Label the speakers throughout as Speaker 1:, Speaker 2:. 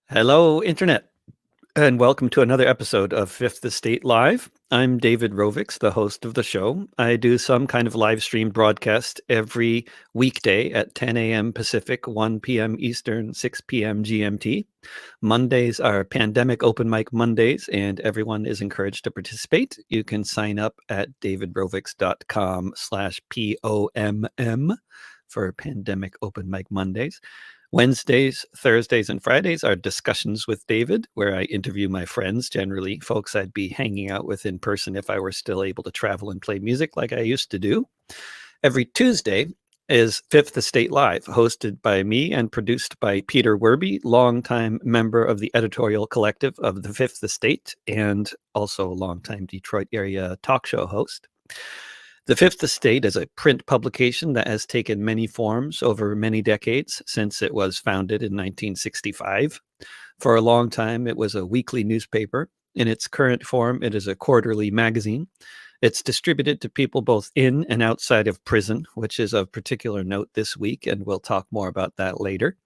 Speaker 1: Hello, Internet, and welcome to another episode of Fifth Estate Live. I'm David Rovix, the host of the show. I do some kind of live stream broadcast every weekday at 10 a.m. Pacific, 1 p.m. Eastern, 6 p.m. GMT. Mondays are Pandemic Open Mic Mondays, and everyone is encouraged to participate. You can sign up at davidrovix.com/POMM for Pandemic Open Mic Mondays. Wednesdays, Thursdays, and Fridays are discussions with David, where I interview my friends, generally folks I'd be hanging out with in person if I were still able to travel and play music like I used to do. Every Tuesday is Fifth Estate Live, hosted by me and produced by Peter Werbe, longtime member of the editorial collective of the Fifth Estate and also a longtime Detroit area talk show host. The Fifth Estate is a print publication that has taken many forms over many decades since it was founded in 1965. For a long time, it was a weekly newspaper. In its current form, it is a quarterly magazine. It's distributed to people both in and outside of prison, which is of particular note this week, and we'll talk more about that later.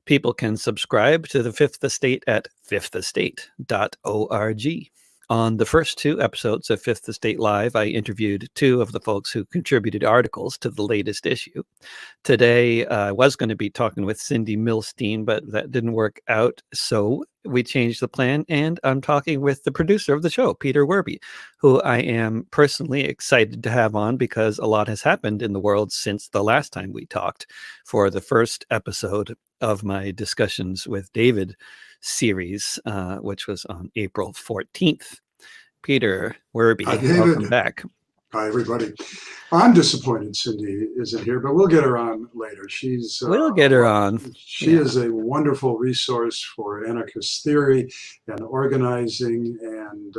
Speaker 1: People can subscribe to the Fifth Estate at fifthestate.org. On the first two episodes of Fifth Estate Live, I interviewed two of the folks who contributed articles to the latest issue. Today, I was going to be talking with Cindy Milstein, but that didn't work out, so we changed the plan, and I'm talking with the producer of the show, Peter Werbe, who I am personally excited to have on because a lot has happened in the world since the last time we talked for the first episode of my Discussions with David series, which was on April 14th. Peter Werbe, welcome back.
Speaker 2: Hi, everybody. I'm disappointed Cindy isn't here, but we'll get her on later.
Speaker 1: We'll get her on.
Speaker 2: She is a wonderful resource for anarchist theory and organizing. And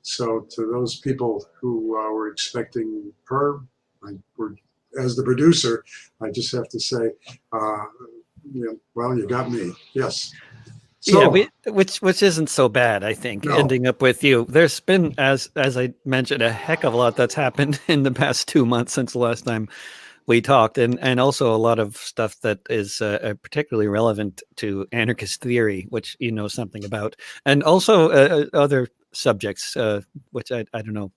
Speaker 2: so to those people who were expecting her, as the producer, I just have to say, well, you got me. Yes.
Speaker 1: So, yeah, which isn't so bad, I think, no. Ending up with you. There's been, as I mentioned, a heck of a lot that's happened in the past 2 months since the last time we talked, and also a lot of stuff that is particularly relevant to anarchist theory, which you know something about, and also other subjects, which I don't know,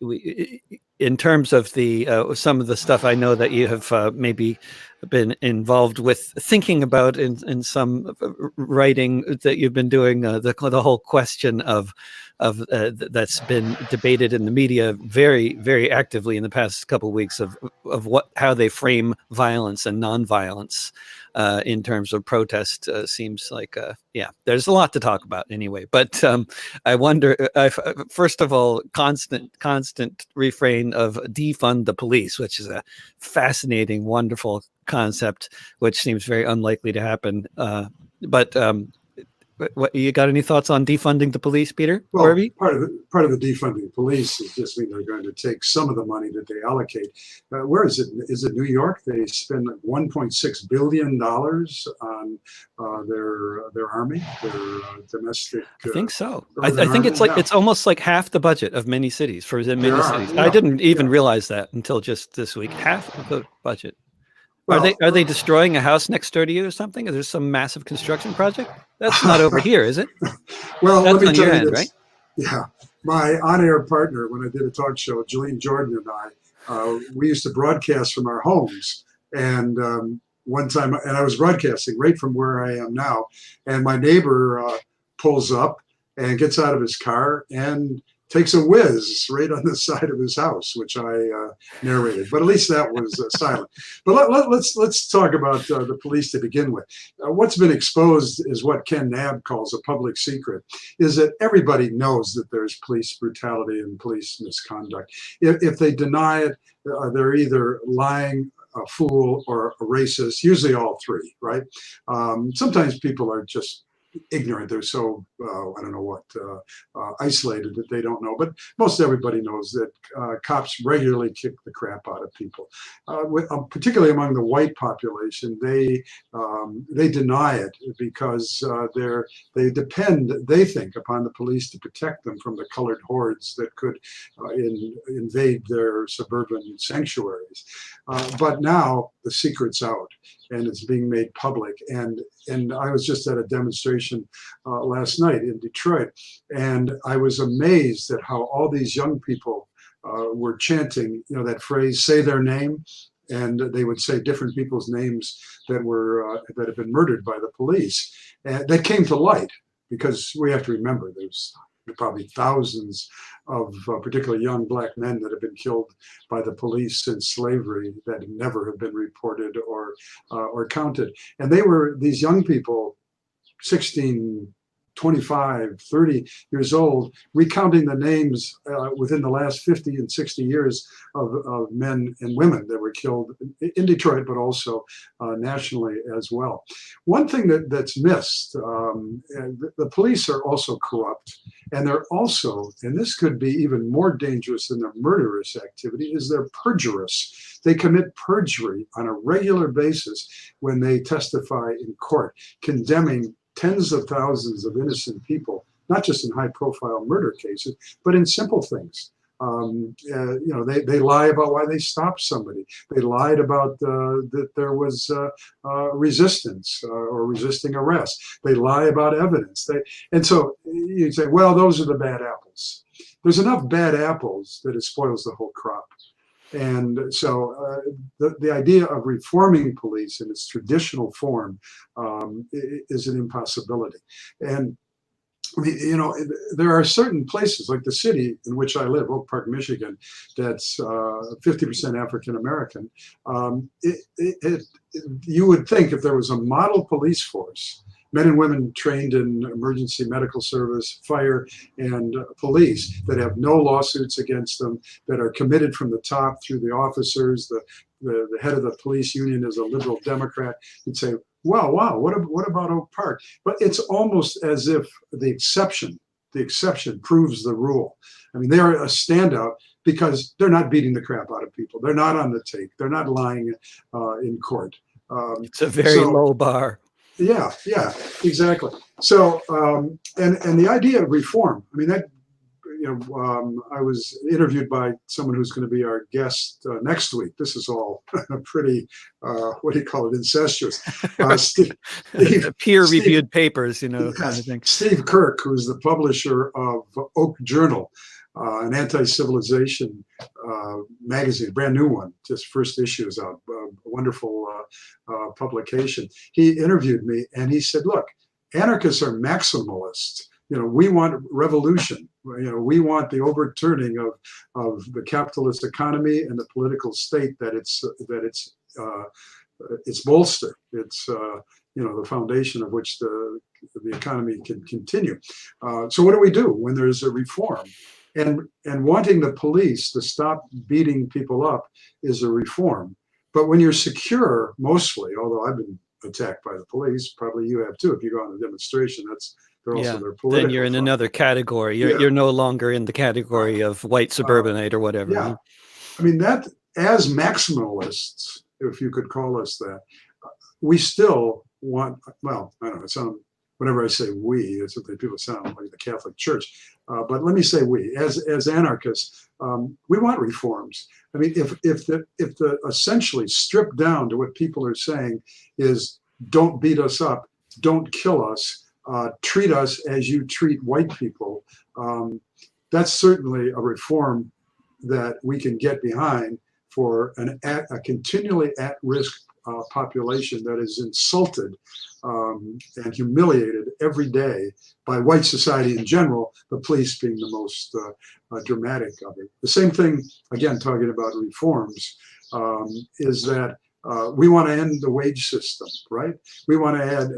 Speaker 1: we in terms of the some of the stuff I know that you have maybe been involved with thinking about in some writing that you've been doing, the whole question of that's been debated in the media very, very actively in the past couple of weeks of how they frame violence and nonviolence in terms of protest. Seems like there's a lot to talk about anyway. But I wonder, first of all, constant refrain of defund the police, which is a fascinating, wonderful concept, which seems very unlikely to happen. But what, you got any thoughts on defunding the police, Peter?
Speaker 2: Well, part of the defunding the police is just mean they're going to take some of the money that they allocate. Where is it? Is it New York? They spend like $1.6 billion on their army, their domestic.
Speaker 1: I think so. I think it's like it's almost like half the budget of many cities for many cities. Yeah. I didn't even realize that until just this week. Half of the budget. Well, are they destroying a house next door to you or something? Is there some massive construction project? That's not over here, is it?
Speaker 2: Well,
Speaker 1: that's
Speaker 2: let me tell you this.
Speaker 1: Right?
Speaker 2: Yeah, my on-air partner when I did a talk show, Jillian Jordan and I, we used to broadcast from our homes. And one time, and I was broadcasting right from where I am now, and my neighbor pulls up and gets out of his car and takes a whiz right on the side of his house, which I narrated. But at least that was silent. But let's talk about the police to begin with. What's been exposed is what Ken Knabb calls a public secret, is that everybody knows that there's police brutality and police misconduct. If they deny it, they're either lying, a fool, or a racist, usually all three, right? Sometimes people are just ignorant. They're so, I don't know what, isolated that they don't know. But most everybody knows that cops regularly kick the crap out of people. Particularly among the white population, they deny it because they depend, they think, upon the police to protect them from the colored hordes that could invade their suburban sanctuaries. But now the secret's out. and it's being made public. And I was just at a demonstration last night in Detroit, and I was amazed at how all these young people were chanting, that phrase, say their name. And they would say different people's names that have been murdered by the police. And that came to light because we have to remember there's probably thousands of particularly young black men that have been killed by the police since slavery that never have been reported or counted. And they were these young people, 16, 25, 30 years old, recounting the names within the last 50 and 60 years of men and women that were killed in Detroit, but also nationally as well. One thing that's missed, the police are also corrupt, and they're also, and this could be even more dangerous than their murderous activity, is they're perjurous. They commit perjury on a regular basis when they testify in court, condemning tens of thousands of innocent people, not just in high-profile murder cases, but in simple things. They lie about why they stopped somebody. They lied about that there was resistance or resisting arrest. They lie about evidence. And so you'd say, well, those are the bad apples. There's enough bad apples that it spoils the whole crop. And so the idea of reforming police in its traditional form is an impossibility. And there are certain places like the city in which I live, Oak Park, Michigan, that's 50% African American. You would think if there was a model police force, men and women trained in emergency medical service, fire, and police that have no lawsuits against them, that are committed from the top through the officers. The head of the police union is a liberal Democrat. You'd say, wow, what about Oak Park? But it's almost as if the exception proves the rule. I mean, they're a standout because they're not beating the crap out of people. They're not on the take. They're not lying in court.
Speaker 1: It's a very low bar.
Speaker 2: Yeah, exactly. So, and the idea of reform, I mean, I was interviewed by someone who's going to be our guest next week. This is all pretty, what do you call it, incestuous.
Speaker 1: Peer-reviewed papers, kind of thing.
Speaker 2: Steve Kirk, who's the publisher of Oak Journal, an anti-civilization magazine, brand new one, just first issue is out, a wonderful publication. He interviewed me and he said, look, anarchists are maximalists. We want revolution. We want the overturning of the capitalist economy and the political state that it's bolster. It's the foundation of which the economy can continue. So what do we do when there's a reform? And wanting the police to stop beating people up is a reform. But when you're secure, mostly, although I've been attacked by the police, probably you have too. If you go on a demonstration, they're political.
Speaker 1: Then you're in another category. You're no longer in the category of white suburbanite or whatever.
Speaker 2: Yeah. I mean, that as maximalists, if you could call us that, we still want, well, I don't know, whenever I say we, it's something people sound like the Catholic Church. But let me say we, as anarchists, we want reforms. I mean, if the essentially stripped down to what people are saying is don't beat us up, don't kill us, treat us as you treat white people, that's certainly a reform that we can get behind for a continually at-risk population that is insulted and humiliated every day by white society in general, the police being the most dramatic of it. The same thing, again, talking about reforms, is that we want to end the wage system, right? We want to add,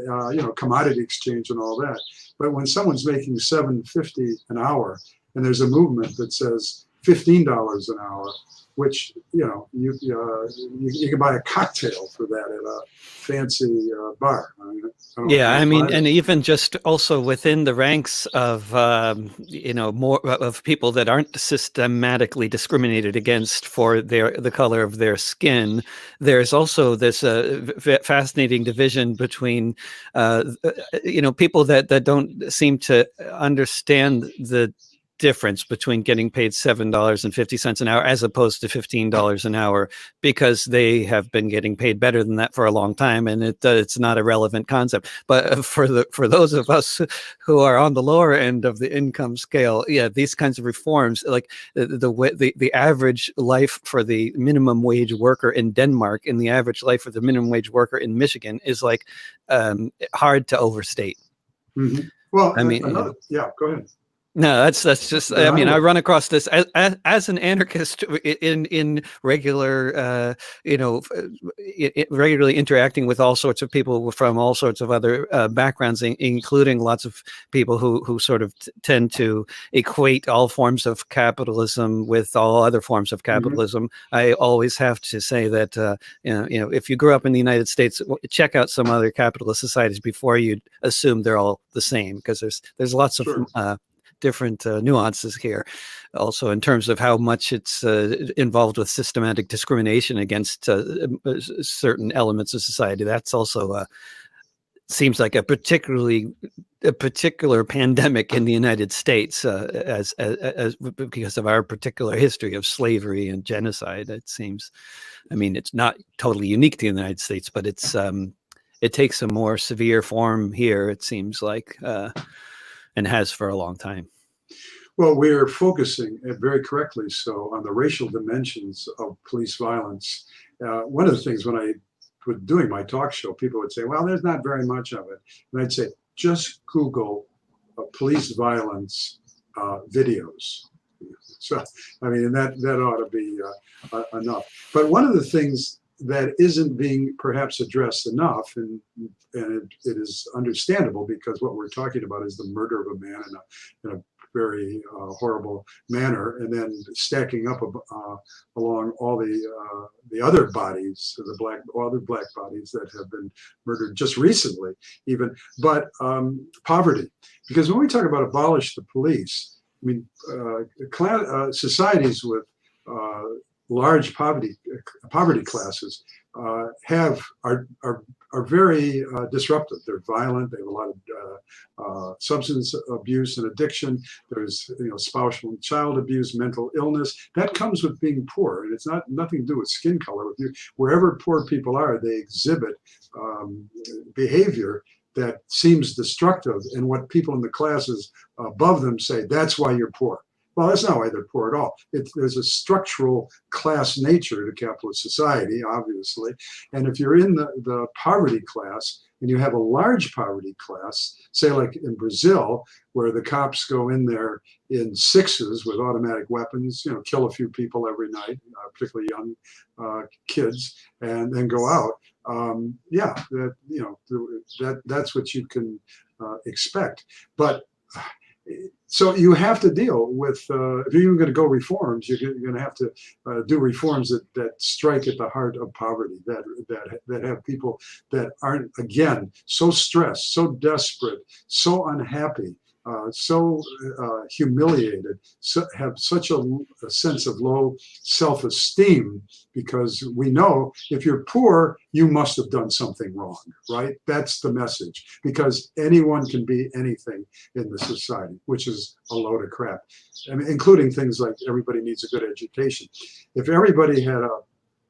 Speaker 2: commodity exchange and all that. But when someone's making $7.50 an hour, and there's a movement that says $15 an hour, which you can buy a cocktail for that at a fancy bar.
Speaker 1: I mean, and even just also within the ranks of more of people that aren't systematically discriminated against for the color of their skin, there's also this fascinating division between people that don't seem to understand the difference between getting paid $7.50 an hour as opposed to $15 an hour, because they have been getting paid better than that for a long time, and it's not a relevant concept. But for those of us who are on the lower end of the income scale, yeah, these kinds of reforms, like the average life for the minimum wage worker in Denmark and the average life for the minimum wage worker in Michigan is like hard to overstate.
Speaker 2: Mm-hmm. Well,
Speaker 1: I mean,
Speaker 2: yeah, go ahead.
Speaker 1: no, that's just. I mean, I run across this as an anarchist in regular, regularly interacting with all sorts of people from all sorts of other backgrounds, including lots of people who sort of tend to equate all forms of capitalism with all other forms of capitalism. Mm-hmm. I always have to say that if you grew up in the United States, check out some other capitalist societies before you assume they're all the same, because there's lots of different nuances here, also in terms of how much it's involved with systematic discrimination against certain elements of society. That's also seems like a particular pandemic in the United States, as because of our particular history of slavery and genocide. It seems, I mean, it's not totally unique to the United States, but it's it takes a more severe form here, it seems like. And has for a long time.
Speaker 2: Well, we're focusing, very correctly so, on the racial dimensions of police violence. One of the things when I was doing my talk show, people would say, well, there's not very much of it. And I'd say, just Google police violence videos. So, I mean, that ought to be enough. But one of the things that isn't being perhaps addressed enough, and it is understandable, because what we're talking about is the murder of a man in a very horrible manner, and then stacking up along all the other bodies, other black bodies that have been murdered just recently, even. But poverty, because when we talk about abolish the police, I mean, societies with large poverty classes are very disruptive. They're violent. They have a lot of substance abuse and addiction. There's spousal and child abuse, mental illness. That comes with being poor, and it's nothing to do with skin color. Wherever poor people are, they exhibit behavior that seems destructive, and what people in the classes above them say, that's why you're poor. Well, that's not why they're poor at all. There's a structural class nature to capitalist society, obviously. And if you're in the poverty class, and you have a large poverty class, say like in Brazil, where the cops go in there in sixes with automatic weapons, kill a few people every night, particularly young kids, and then go out. That's what you can expect. But so you have to deal with, if you're even going to go reforms, you're going to have to do reforms that strike at the heart of poverty, that have people that aren't, again, so stressed, so desperate, so unhappy, so humiliated, have such a sense of low self-esteem, because we know if you're poor, you must have done something wrong, right? That's the message, because anyone can be anything in the society, which is a load of crap. I mean, including things like everybody needs a good education. If everybody had a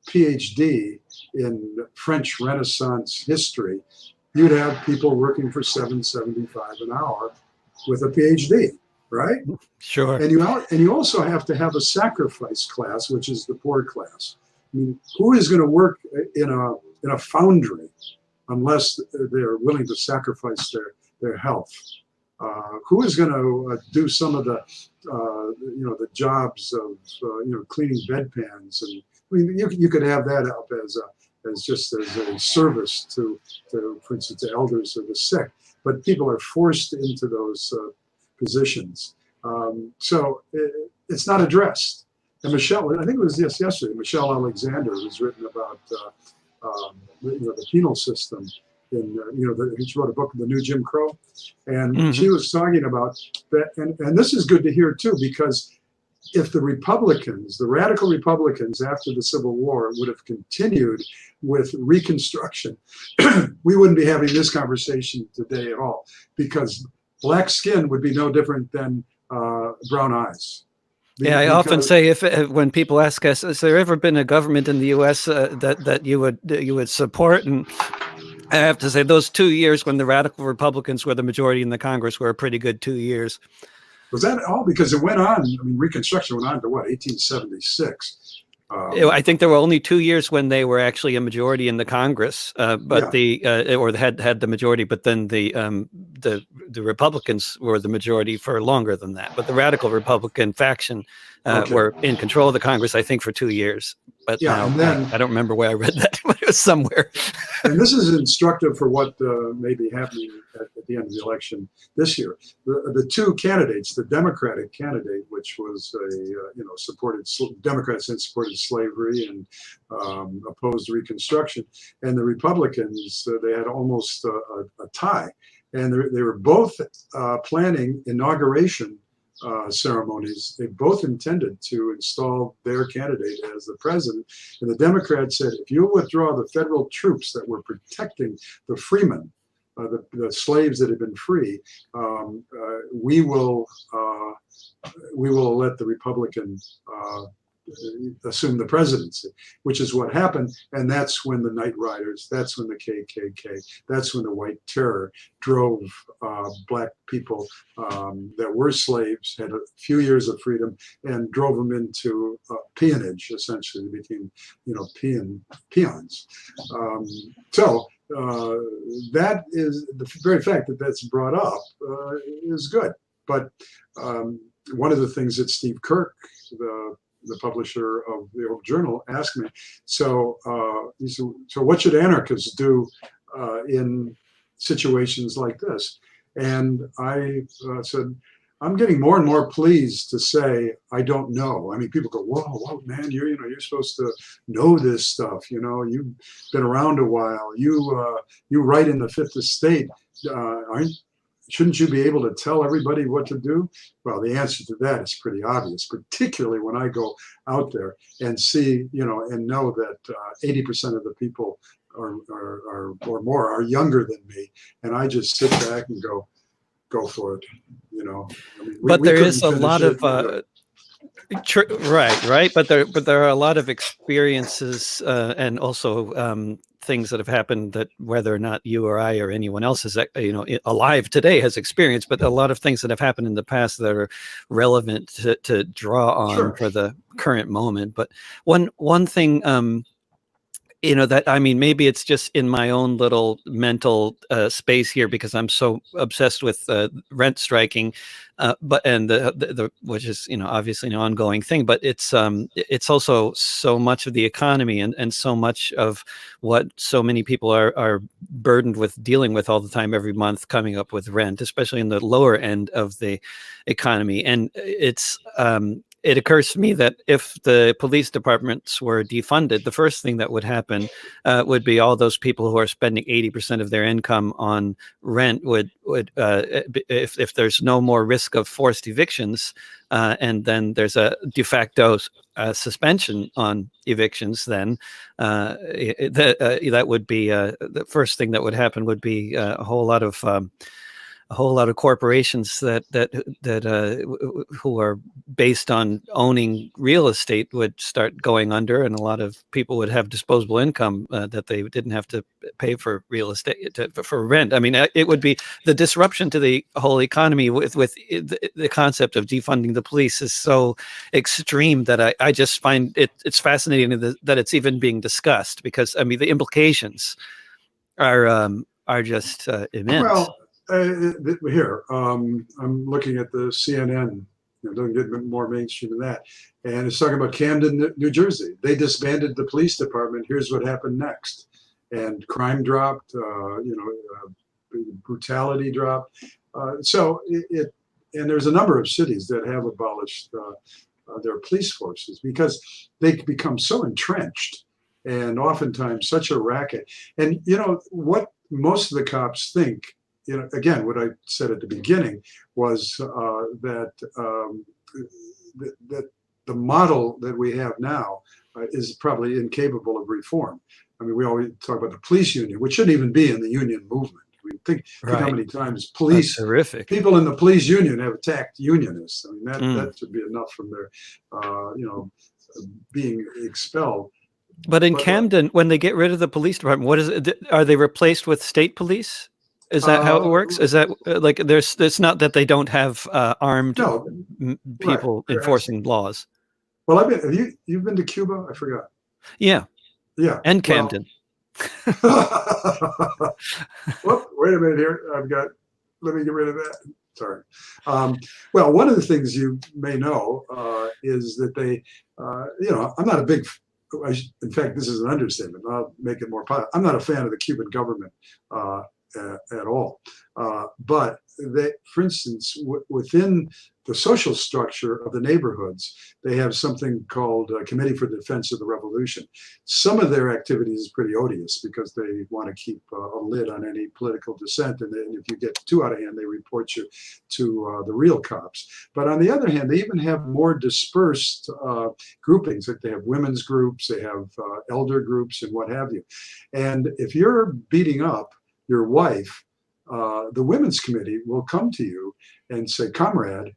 Speaker 2: PhD in French Renaissance history, you'd have people working for $7.75 an hour with a PhD, right?
Speaker 1: Sure.
Speaker 2: And you also have to have a sacrifice class, which is the poor class. I mean, who is going to work in a foundry unless they're willing to sacrifice their health? Who is going to do some of the the jobs of cleaning bedpans? And I mean, you could have that up as just as a service to for instance, the elders or the sick. But people are forced into those positions. So it's not addressed. And Michelle, I think it was yesterday, Michelle Alexander has written about the penal system. She wrote a book, The New Jim Crow, and she was talking about that. And this is good to hear too, because if the Republicans, the radical Republicans after the Civil War would have continued with Reconstruction, we wouldn't be having this conversation today at all, because black skin would be no different than brown eyes.
Speaker 1: Yeah, I often
Speaker 2: Because
Speaker 1: say if when people ask us, has there ever been a government in the U.S. That you would support? And I have to say those 2 years when the radical Republicans were the majority in the Congress were a pretty good 2 years.
Speaker 2: was that all? Because it went on. I mean, Reconstruction went on to what, 1876.
Speaker 1: I think there were only 2 years when they were actually a majority in the Congress, but
Speaker 2: Yeah.
Speaker 1: or had the majority. But then the Republicans were the majority for longer than that. But the radical Republican faction
Speaker 2: Okay.
Speaker 1: were in control of the Congress, I think, for 2 years. But
Speaker 2: Yeah,
Speaker 1: now
Speaker 2: and then
Speaker 1: I don't remember where I read that, but it was somewhere.
Speaker 2: and this is instructive for what may be happening at the end of the election this year. The two candidates, the Democratic candidate, which was supported Democrats and supported slavery and opposed Reconstruction, and the Republicans, they had almost a tie, and they were both planning inauguration ceremonies. They both intended to install their candidate as the president. And the Democrats said, if you withdraw the federal troops that were protecting the freemen, the slaves that had been free, we will let the Republican assume the presidency, which is what happened. And that's when the Night Riders, that's when the KKK, that's when the White Terror drove black people that were slaves, had a few years of freedom, and drove them into peonage. Essentially, they became, peons. That is the very fact that that's brought up is good. But one of the things that Steve Kirk, the publisher of the Oak Journal, asked me, so he said, so what should anarchists do in situations like this? And I said, I'm getting more and more pleased to say I don't know. I mean, people go, whoa, man, you're supposed to know this stuff. You've been around a while. You write in the Fifth Estate. Shouldn't you be able to tell everybody what to do? Well, the answer to that is pretty obvious, particularly when I go out there and see, and know that 80% of the people or more are younger than me. And I just sit back and go for it.
Speaker 1: But there is a lot of right. But there are a lot of experiences and also things that have happened that whether or not you or I or anyone else is alive today has experienced, but a lot of things that have happened in the past that are relevant to draw on for the current moment. But one thing that, I mean, maybe it's just in my own little mental space here because I'm so obsessed with rent striking, and the which is obviously an ongoing thing, but it's also so much of the economy and so much of what so many people are burdened with dealing with all the time every month, coming up with rent, especially in the lower end of the economy, and it occurs to me that if the police departments were defunded, the first thing that would happen would be all those people who are spending 80% of their income on rent would if there's no more risk of forced evictions, and then there's a de facto suspension on evictions, then that would be the first thing that would happen would be a whole lot of corporations who are based on owning real estate would start going under, and a lot of people would have disposable income that they didn't have to pay for real estate for rent. I mean, it would be the disruption to the whole economy with the concept of defunding the police is so extreme that I just find it's fascinating that it's even being discussed, because I mean the implications are just immense.
Speaker 2: Well, here, I'm looking at the CNN, doesn't get more mainstream than that. And it's talking about Camden, New Jersey. They disbanded the police department. Here's what happened next. And crime dropped, brutality dropped. And there's a number of cities that have abolished their police forces because they become so entrenched and oftentimes such a racket. And, what most of the cops think, again, what I said at the beginning was that the model that we have now is probably incapable of reform. I mean, we always talk about the police union, which shouldn't even be in the union movement. Think how
Speaker 1: Right.
Speaker 2: many times
Speaker 1: That's horrific.
Speaker 2: people in the police union have attacked unionists. I mean,
Speaker 1: Mm.
Speaker 2: that should be enough from their, being expelled.
Speaker 1: But in
Speaker 2: But
Speaker 1: Camden, when they get rid of the police department, what is it? Are they replaced with state police? Is that how it
Speaker 2: uh,
Speaker 1: works? Is that like there's? It's not that they don't have armed
Speaker 2: no, right.
Speaker 1: people
Speaker 2: There has,
Speaker 1: enforcing laws.
Speaker 2: well, you've been to Cuba? I forgot.
Speaker 1: Yeah,
Speaker 2: Yeah.
Speaker 1: and
Speaker 2: Well,
Speaker 1: Camden.
Speaker 2: whoop, wait a minute here. Let me get rid of that. Sorry. Well, one of the things you may know is that they, I'm not a big, in fact, this is an understatement. I'll make it more positive. I'm not a fan of the Cuban government at all. But they, for instance, within the social structure of the neighborhoods, they have something called Committee for the Defense of the Revolution. Some of their activities is pretty odious because they want to keep a lid on any political dissent, and then if you get too out of hand, they report you to the real cops. But on the other hand, they even have more dispersed groupings. Like they have women's groups, they have elder groups, and what have you. And if you're beating up your wife, the women's committee will come to you and say, comrade,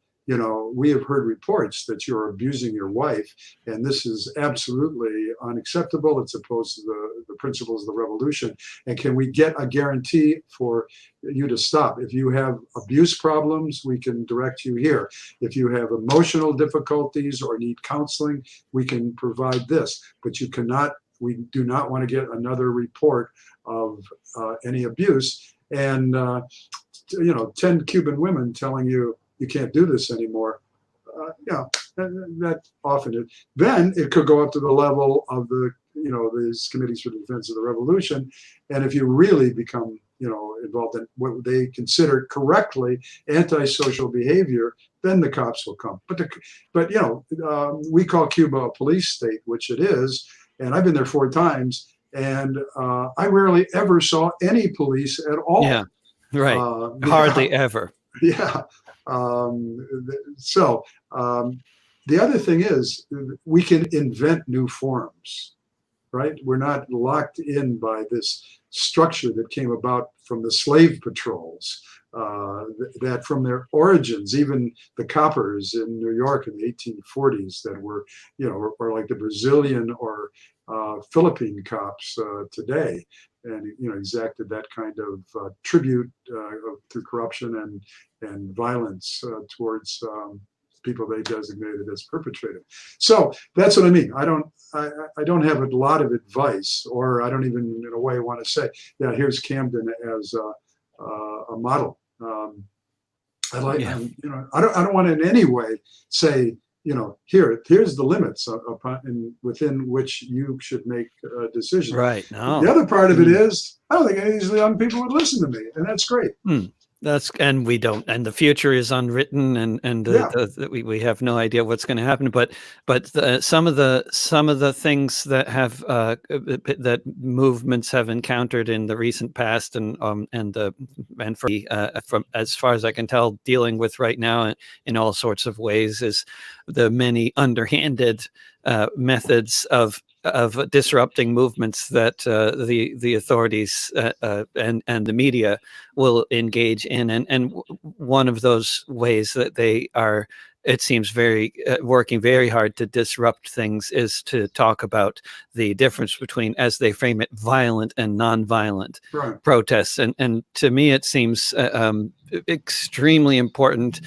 Speaker 2: we have heard reports that you're abusing your wife, and this is absolutely unacceptable. It's opposed to the principles of the revolution. And can we get a guarantee for you to stop? If you have abuse problems, we can direct you here. If you have emotional difficulties or need counseling, we can provide this. But we do not want to get another report of any abuse. And 10 Cuban women telling you can't do this anymore. That often it. Then it could go up to the level of these committees for the defense of the revolution, and if you really become involved in what they consider correctly antisocial behavior, then the cops will come. But we call Cuba a police state, which it is, and I've been there 4 times. And I rarely ever saw any police at all.
Speaker 1: Yeah, right. Hardly ever.
Speaker 2: Yeah. The other thing is we can invent new forms, right? We're not locked in by this structure that came about from the slave patrols, that from their origins, even the coppers in New York in the 1840s that were, or like the Brazilian or Philippine cops today, and exacted that kind of tribute through corruption and violence towards people they designated as perpetrators. So that's what I mean. I don't have a lot of advice, or I don't even in a way want to say, yeah, here's Camden as a model. I don't want to in any way say, here's the limits within which you should make decisions.
Speaker 1: Right. No.
Speaker 2: The other part of it is, I don't think any of these young people would listen to me, and that's great.
Speaker 1: And we don't, and the future is unwritten, and we have no idea what's going to happen. But some of the things that have that movements have encountered in the recent past, and from as far as I can tell, dealing with right now in all sorts of ways, is the many underhanded methods of disrupting movements that the authorities and the media will engage in, and one of those ways that they are, it seems, very working very hard to disrupt things is to talk about the difference between, as they frame it, violent and nonviolent protests, and to me it seems extremely important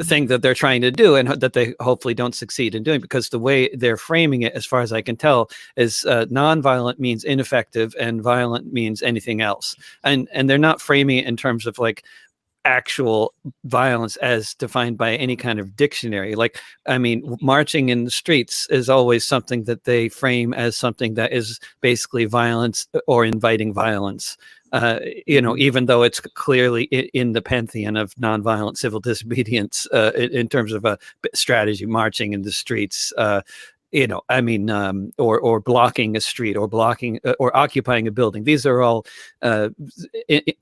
Speaker 1: thing that they're trying to do, and that they hopefully don't succeed in doing, because the way they're framing it, as far as I can tell, is nonviolent means ineffective and violent means anything else, and they're not framing it in terms of like actual violence as defined by any kind of dictionary. Like, I mean, marching in the streets is always something that they frame as something that is basically violence or inviting violence. Even though it's clearly in the pantheon of nonviolent civil disobedience in terms of a strategy, marching in the streets, or blocking a street, or blocking or occupying a building. These are all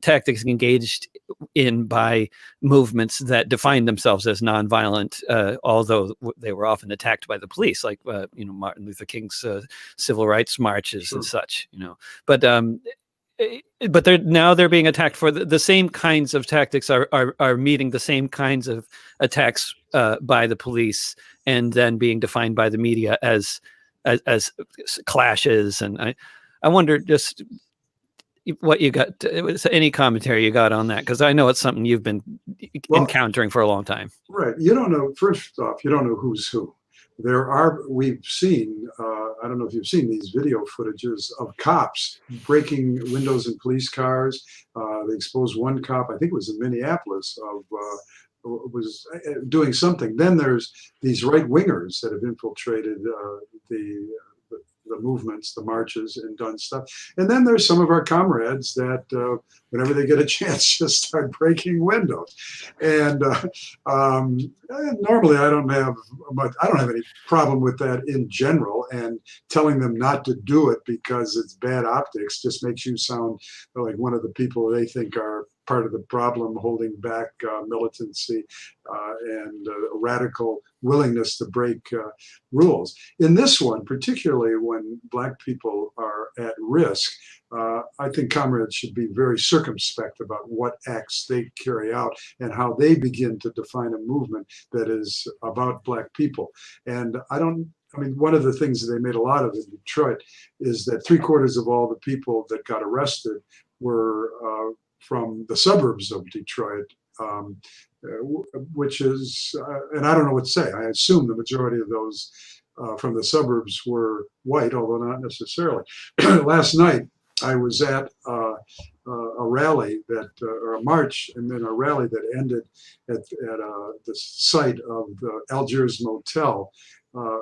Speaker 1: tactics engaged in by movements that define themselves as nonviolent, although they were often attacked by the police, like Martin Luther King's civil rights marches and such. But but they're being attacked for the same kinds of tactics are meeting the same kinds of attacks by the police, and then being defined by the media as clashes. And I wonder just what you got, any commentary you got on that, because I know it's something you've been encountering for a long time.
Speaker 2: Right. You don't know, first off, you don't know who's who. We've seen, I don't know if you've seen these video footages of cops breaking windows in police cars. They exposed one cop, I think it was in Minneapolis, of was doing something. Then there's these right-wingers that have infiltrated the movements, the marches, and done stuff. And then there's some of our comrades that whenever they get a chance just start breaking windows. And normally I don't have any problem with that in general, and telling them not to do it because it's bad optics just makes you sound like one of the people they think are part of the problem, holding back militancy and a radical willingness to break rules. In this one, particularly when Black people are at risk, I think comrades should be very circumspect about what acts they carry out and how they begin to define a movement that is about Black people. And one of the things that they made a lot of in Detroit is that 3/4 of all the people that got arrested were from the suburbs of Detroit, which is, and I don't know what to say, I assume the majority of those from the suburbs were white, although not necessarily. Last night, I was at a rally or a march, and then a rally that ended at the site of the Algiers Motel,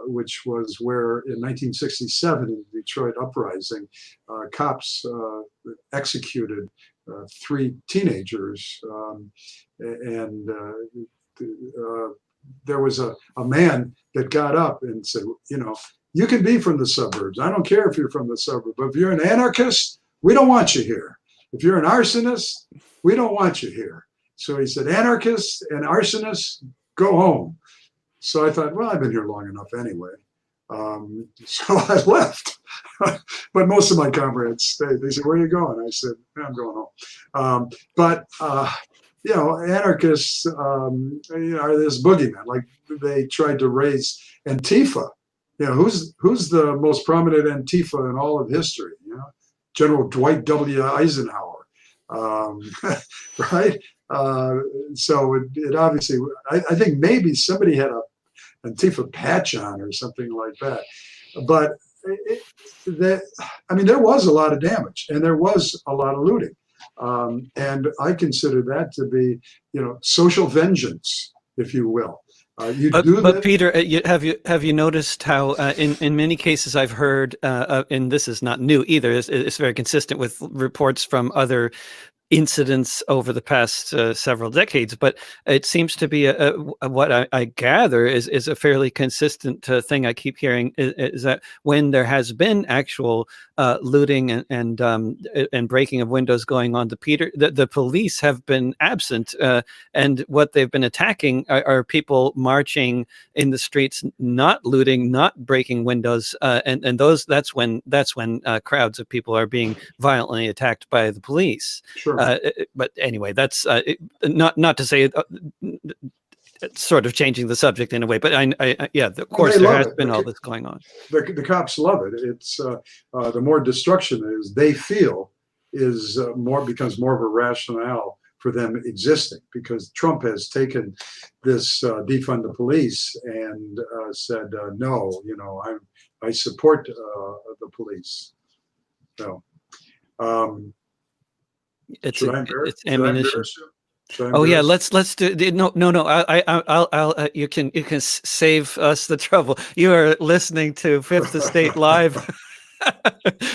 Speaker 2: which was where in 1967 in the Detroit uprising, cops executed 3 teenagers, and there was a man that got up and said, you can be from the suburbs. I don't care if you're from the suburbs, but if you're an anarchist, we don't want you here. If you're an arsonist, we don't want you here. So he said, anarchists and arsonists, go home. So I thought, well, I've been here long enough anyway. So I left. But most of my comrades stayed. They said, where are you going? I said, I'm going home. Anarchists are this boogeyman. Like, they tried to raise Antifa. Who's the most prominent Antifa in all of history? General Dwight W. Eisenhower, right? So it obviously, I think maybe somebody had a Antifa patch on or something like that. But there was a lot of damage, and there was a lot of looting. And I consider that to be, social vengeance, if you will.
Speaker 1: But Peter, have you noticed how in many cases I've heard, and this is not new either, it's very consistent with reports from other incidents over the past several decades, but it seems to be what I gather is a fairly consistent thing I keep hearing, is that when there has been actual looting and breaking of windows going on, the police have been absent, and what they've been attacking are people marching in the streets, not looting, not breaking windows, and that's when crowds of people are being violently attacked by the police.
Speaker 2: Sure.
Speaker 1: But anyway, that's not to say it's sort of changing the subject in a way, but of course there has been all this going on.
Speaker 2: The cops love it. It's the more destruction they feel becomes more of a rationale for them existing, because Trump has taken this defund the police and said, no, I support the police. So.
Speaker 1: It's ammunition.
Speaker 2: Oh
Speaker 1: yeah, let's do no. I'll you can save us the trouble. You are listening to Fifth Estate Live.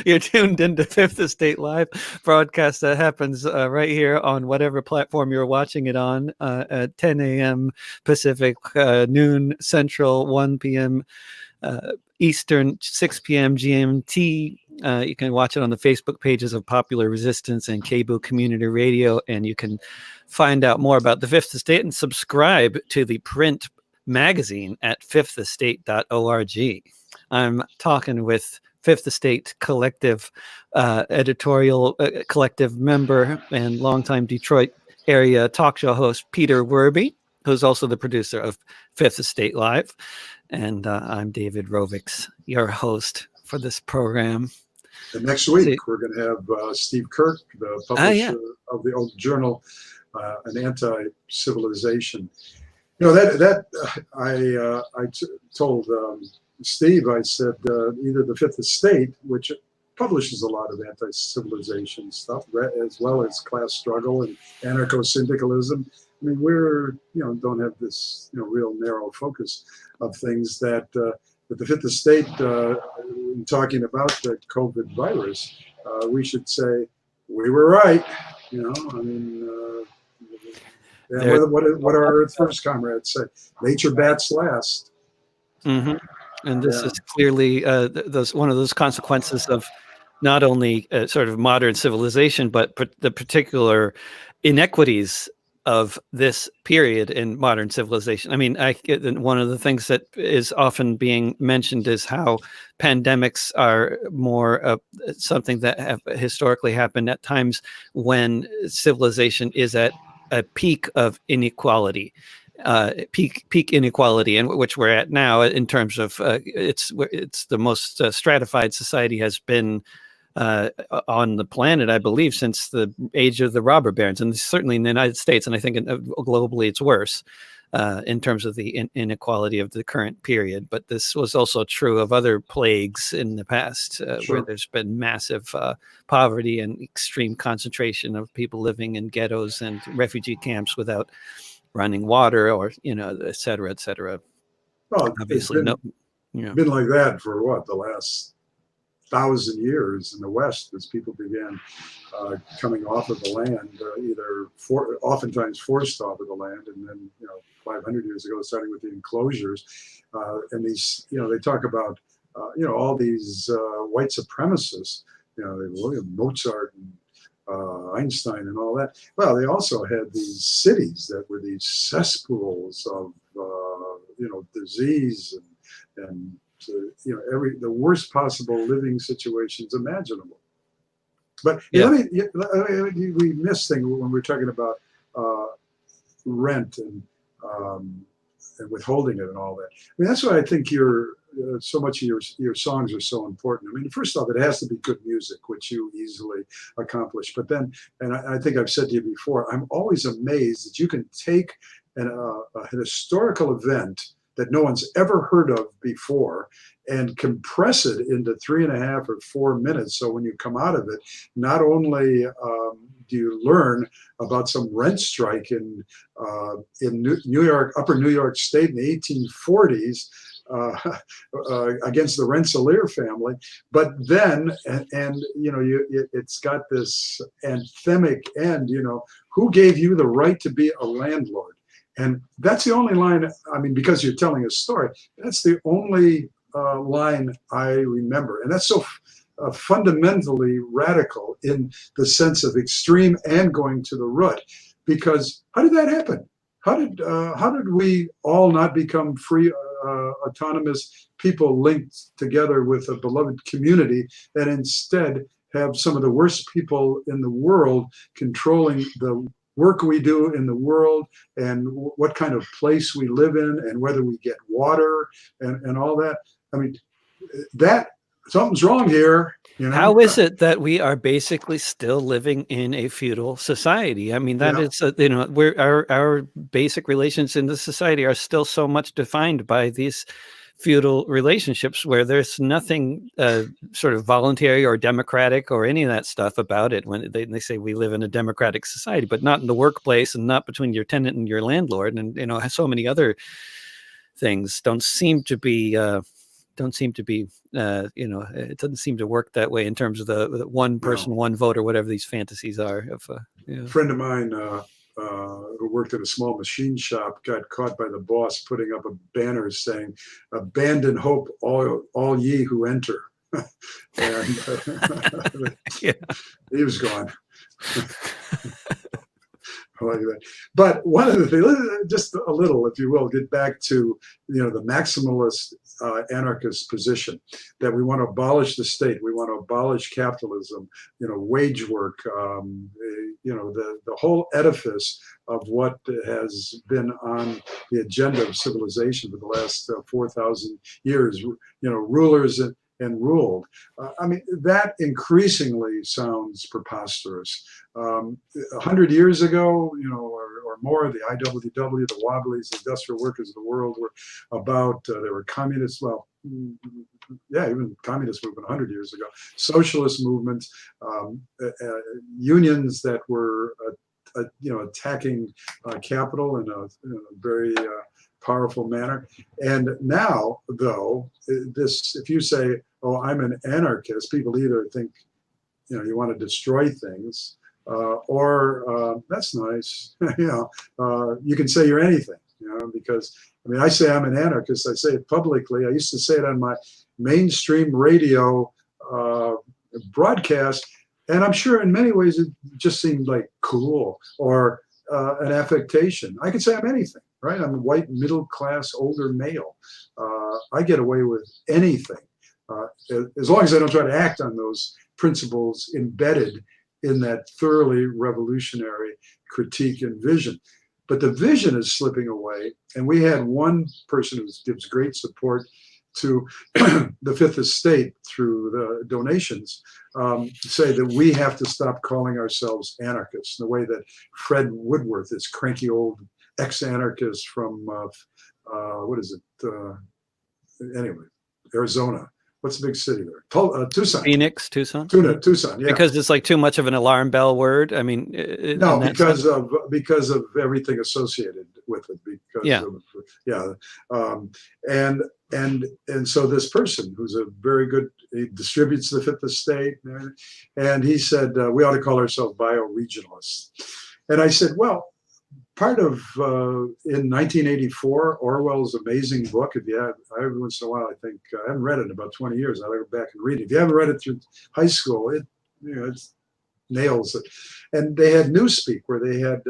Speaker 1: You're tuned into Fifth Estate Live broadcast that happens right here on whatever platform you're watching it on at 10 a.m. Pacific, noon Central, 1 p.m. Eastern, 6 p.m. GMT. You can watch it on the Facebook pages of Popular Resistance and Cable Community Radio, and you can find out more about the Fifth Estate and subscribe to the print magazine at fifthestate.org. I'm talking with Fifth Estate Collective editorial collective member and longtime Detroit area talk show host Peter Werbe, who's also the producer of Fifth Estate Live. And I'm David Rovix, your host for this program.
Speaker 2: And next week, we're going to have Steve Kirk, the publisher of the old journal, An Anti-Civilization. You know, I told Steve, I said, either the Fifth Estate, which publishes a lot of anti-civilization stuff, as well as class struggle and anarcho-syndicalism. I mean, don't have this, real narrow focus of things that the Fifth Estate, in talking about the COVID virus, we should say, we were right, I mean, what our Earth First comrades say, nature bats last.
Speaker 1: Mm-hmm. And this is clearly one of those consequences of not only sort of modern civilization, but the particular inequities of this period in modern civilization. I mean, one of the things that is often being mentioned is how pandemics are more something that have historically happened at times when civilization is at a peak of inequality. Peak inequality, and which we're at now in terms of it's the most stratified society has been on the planet, I believe, since the age of the robber barons, and certainly in the United States, and I think globally it's worse in terms of the inequality of the current period. But this was also true of other plagues in the past, where there's been massive poverty and extreme concentration of people living in ghettos and refugee camps without running water, or et cetera, et cetera.
Speaker 2: Well,
Speaker 1: obviously,
Speaker 2: been like that for the last 1,000 years in the West, as people began coming off of the land, either oftentimes forced off of the land, and then 500 years ago, starting with the enclosures, and these they talk about all these white supremacists, William Mozart and Einstein and all that. Well, they also had these cities that were these cesspools of disease and the worst possible living situations imaginable. But we miss things when we're talking about rent and withholding it and all that. I mean, that's why I think so much of your songs are so important. I mean, first off, it has to be good music, which you easily accomplish. But then, and I think I've said to you before, I'm always amazed that you can take an historical event that no one's ever heard of before and compress it into 3.5 or 4 minutes. So when you come out of it, not only do you learn about some rent strike in New York, Upper New York State in the 1840s, against the Rensselaer family, but then it's got this anthemic end. Who gave you the right to be a landlord? And that's the only line. I mean, because you're telling a story, that's the only line I remember, and that's so fundamentally radical in the sense of extreme and going to the root. Because how did that happen? How did we all not become free, autonomous people linked together with a beloved community, and instead have some of the worst people in the world controlling the work we do in the world, and what kind of place we live in, and whether we get water and all that? I mean, that something's wrong here.
Speaker 1: How is it that we are basically still living in a feudal society? I mean, that is, our basic relations in the society are still so much defined by these feudal relationships, where there's nothing sort of voluntary or democratic or any of that stuff about it. When they say we live in a democratic society, but not in the workplace, and not between your tenant and your landlord, and so many other things don't seem to be. It doesn't seem to work that way in terms of the one person, one vote, or whatever these fantasies are.
Speaker 2: A friend of mine who worked at a small machine shop got caught by the boss putting up a banner saying, "Abandon hope, all ye who enter." And he was gone. Like that. But one of the things, just a little, if you will, get back to the maximalist anarchist position, that we want to abolish the state, we want to abolish capitalism, wage work, the whole edifice of what has been on the agenda of civilization for the last 4,000 years, rulers and ruled. I mean, that increasingly sounds preposterous. 100 years ago, or more, the IWW, the Wobblies, the industrial workers of the world were about, they were communists, well, yeah, even communist movement 100 years ago, socialist movements, unions that were, attacking capital in a very powerful manner. And now, though, if you say, "Oh, I'm an anarchist," people either think, you want to destroy things, or that's nice. You can say you're anything. Because I say I'm an anarchist. I say it publicly. I used to say it on my mainstream radio broadcast, and I'm sure in many ways it just seemed like cool or an affectation. I could say I'm anything. Right? I'm a white, middle-class, older male. I get away with anything, as long as I don't try to act on those principles embedded in that thoroughly revolutionary critique and vision. But the vision is slipping away, and we had one person who gives great support to the Fifth Estate through the donations, say that we have to stop calling ourselves anarchists, the way that Fred Woodworth, this cranky old ex-anarchist from what is it? Anyway, Arizona. What's the big city there? Tucson.
Speaker 1: Phoenix, Tucson.
Speaker 2: Tucson. Yeah.
Speaker 1: Because it's like too much of an alarm bell word. I mean,
Speaker 2: no, because of everything associated with it. And so this person, who's a very good, he distributes the Fifth Estate, and he said we ought to call ourselves bioregionalists. And I said, well, part of, in 1984, Orwell's amazing book, every once in a while, I think, I haven't read it in about 20 years, I'll go back and read it. If you haven't read it through high school, it nails it. And they had Newspeak, where they had,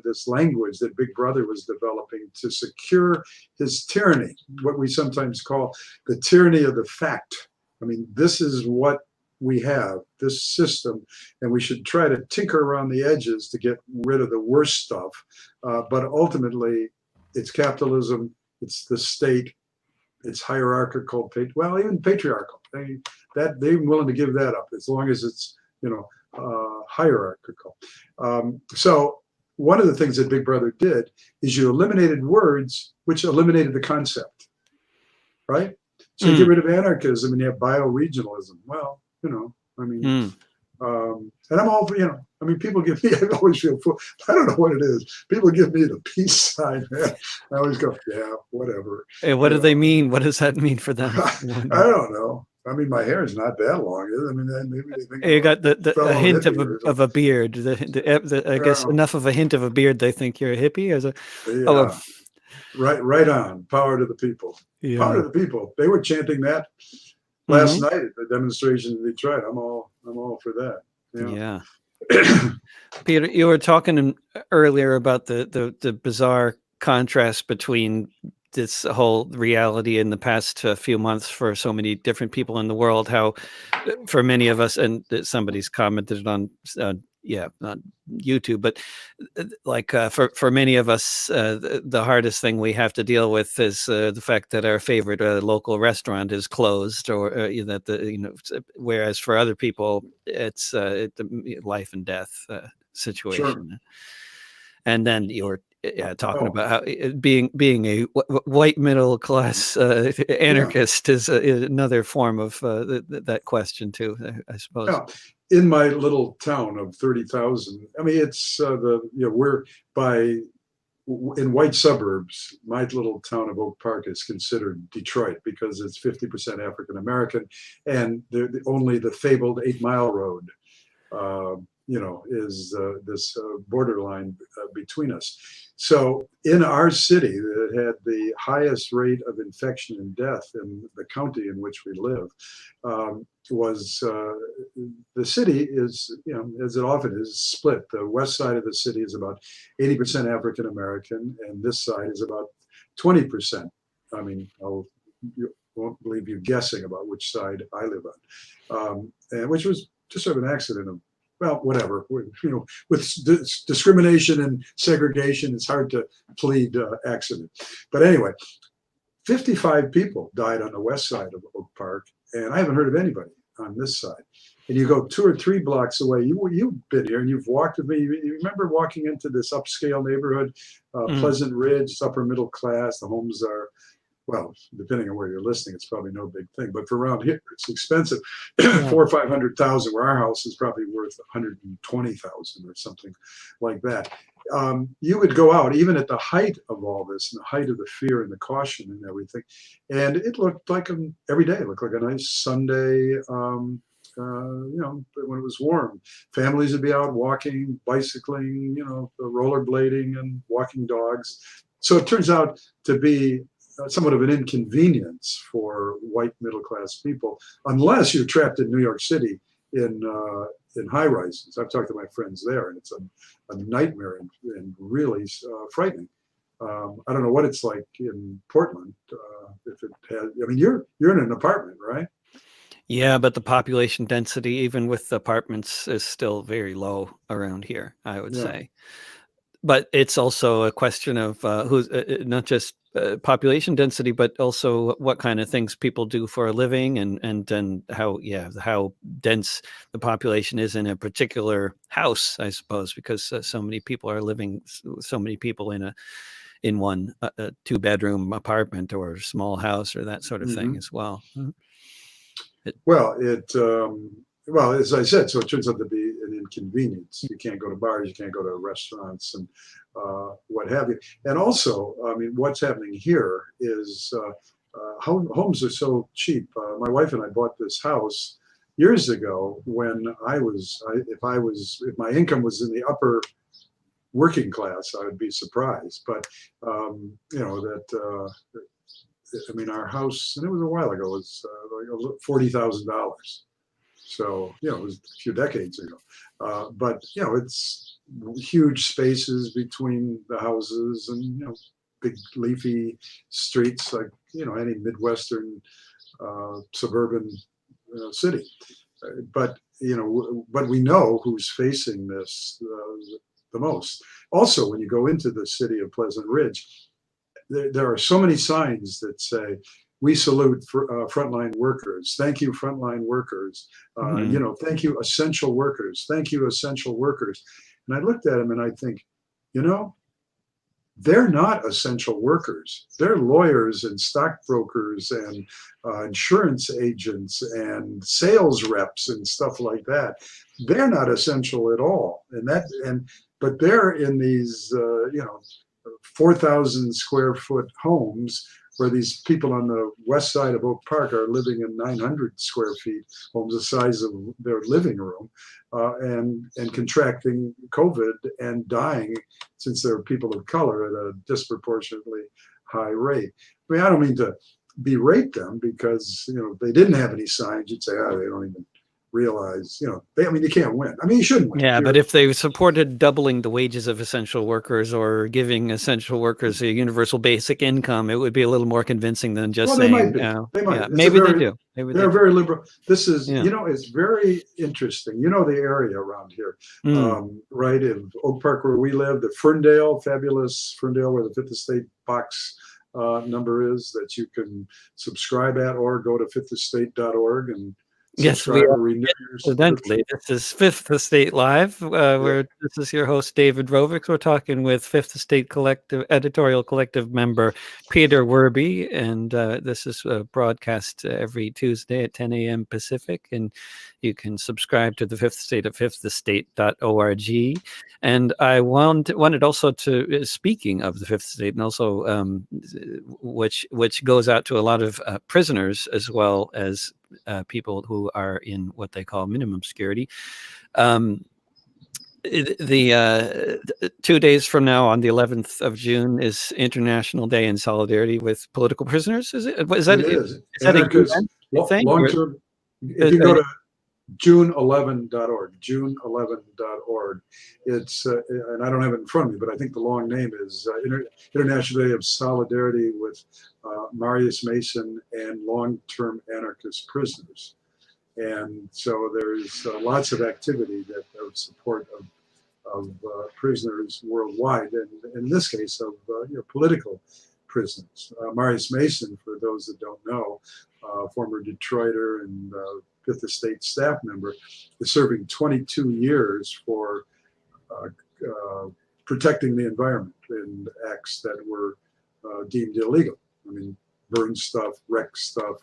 Speaker 2: this language that Big Brother was developing to secure his tyranny, what we sometimes call the tyranny of the fact. I mean, this is what we have, this system, and we should try to tinker around the edges to get rid of the worst stuff. But ultimately, it's capitalism, it's the state, it's hierarchical, well, even patriarchal. They're willing to give that up as long as it's, hierarchical. So one of the things that Big Brother did is you eliminated words, which eliminated the concept, right? So you get rid of anarchism and you have bioregionalism. Well, and I'm all for, people give me, I always feel, I don't know what it is. People give me the peace sign, man. I always go, yeah, whatever.
Speaker 1: Hey, what do they mean? What does that mean for them?
Speaker 2: I don't know. I mean, my hair is not that long. I mean, maybe they think
Speaker 1: you got a hint of a beard. I guess enough of a hint of a beard. They think you're a hippie.
Speaker 2: Right on. Power to the people. Yeah. Power to the people. They were chanting that last night at the demonstration in Detroit. I'm all for that.
Speaker 1: Yeah. Peter, you were talking earlier about the bizarre contrast between this whole reality in the past few months for so many different people in the world, how for many of us, and somebody's commented on not YouTube, but like for many of us, the hardest thing we have to deal with is the fact that our favorite local restaurant is closed, or whereas for other people it's life and death situation. Sure. And then you're talking about how being a white middle class anarchist is another form of that question too, I suppose.
Speaker 2: Yeah. In my little town of 30,000, I mean, it's we're in white suburbs. My little town of Oak Park is considered Detroit because it's 50% African American, and only the fabled 8 Mile Road is this borderline between us. So in our city that had the highest rate of infection and death in the county in which we live, the city is, as it often is, split. The west side of the city is about 80% African American, and this side is about 20%. I mean, I'll you won't believe you guessing about which side I live on, and which was just sort of an accident of, well, whatever. With discrimination and segregation, it's hard to plead accident. But anyway, 55 people died on the west side of Oak Park, and I haven't heard of anybody on this side. And you go 2 or 3 blocks away. You've been here and you've walked with me. You remember walking into this upscale neighborhood, Pleasant Ridge, it's upper middle class. The homes are, well, depending on where you're listening, it's probably no big thing. But for around here, it's expensive.
Speaker 1: Yeah.
Speaker 2: 400,000 or 500,000, where our house is probably worth 120,000 or something like that. You would go out, even at the height of all this, and the height of the fear and the caution and everything, and it looked like every day. It looked like a nice Sunday. When it was warm, families would be out walking, bicycling, rollerblading, and walking dogs. So it turns out to be somewhat of an inconvenience for white middle class people, unless you're trapped in New York City in high rises. I've talked to my friends there, and it's a nightmare and really frightening. I don't know what it's like in Portland. If it has, I mean, you're in an apartment, right?
Speaker 1: Yeah, but the population density, even with the apartments, is still very low around here, I would say. But it's also a question of who's not just population density, but also what kind of things people do for a living, and how dense the population is in a particular house, I suppose, because so many people are living, so many people in one 2-bedroom apartment or small house or that sort of thing as well.
Speaker 2: Well, as I said, so it turns out to be an inconvenience. You can't go to bars, you can't go to restaurants, and what have you. And also, I mean, what's happening here is homes are so cheap. My wife and I bought this house years ago when if my income was in the upper working class, I would be surprised. But I mean, our house, and it was a while ago, was like $40,000. So, it was a few decades ago. But, it's huge spaces between the houses and, big leafy streets like, any Midwestern suburban city. But we know who's facing this the most. Also, when you go into the city of Pleasant Ridge, there are so many signs that say, "We salute frontline workers. Thank you, frontline workers. Thank you, essential workers. Thank you, essential workers." And I looked at them and I think, they're not essential workers. They're lawyers and stockbrokers and insurance agents and sales reps and stuff like that. They're not essential at all. But they're in these, 4,000 square foot homes where these people on the west side of Oak Park are living in 900 square feet homes the size of their living room, and contracting COVID and dying, since they're people of color, at a disproportionately high rate. I mean, I don't mean to berate them, because if they didn't have any signs, you'd say, they don't even realize, you can't win. I mean, you shouldn't win.
Speaker 1: Yeah, but if they supported doubling the wages of essential workers or giving essential workers a universal basic income, it would be a little more convincing than just saying,
Speaker 2: they might be. They might.
Speaker 1: Yeah, maybe they do.
Speaker 2: They're very liberal. This is, it's very interesting. The area around here, right in Oak Park where we live, the Ferndale, fabulous Ferndale, where the Fifth Estate box number is that you can subscribe at, or go to fifthestate.org and
Speaker 1: yes, we are. Incidentally, this is Fifth Estate Live, where this is your host, David Rovix. We're talking with Fifth Estate Editorial Collective member Peter Werbe, and this is broadcast every Tuesday at 10 a.m. Pacific, and you can subscribe to the Fifth Estate at fifthestate.org. And I wanted also to, speaking of the Fifth Estate, and also which goes out to a lot of prisoners as well as people who are in what they call minimum security. The 2 days from now, on the 11th of June, is International Day in Solidarity with Political Prisoners. Is that
Speaker 2: it is.
Speaker 1: Is that a good thing?
Speaker 2: Long term. If you go to June11.org, June11.org. It's, and I don't have it in front of me, but I think the long name is International Day of Solidarity with Marius Mason and Long-Term Anarchist Prisoners. And so there's lots of activity that of support of prisoners worldwide, and in this case of political prisoners. Marius Mason, for those that don't know, former Detroiter and Fifth Estate staff member, is serving 22 years for protecting the environment in acts that were deemed illegal. I mean, burn stuff, wreck stuff,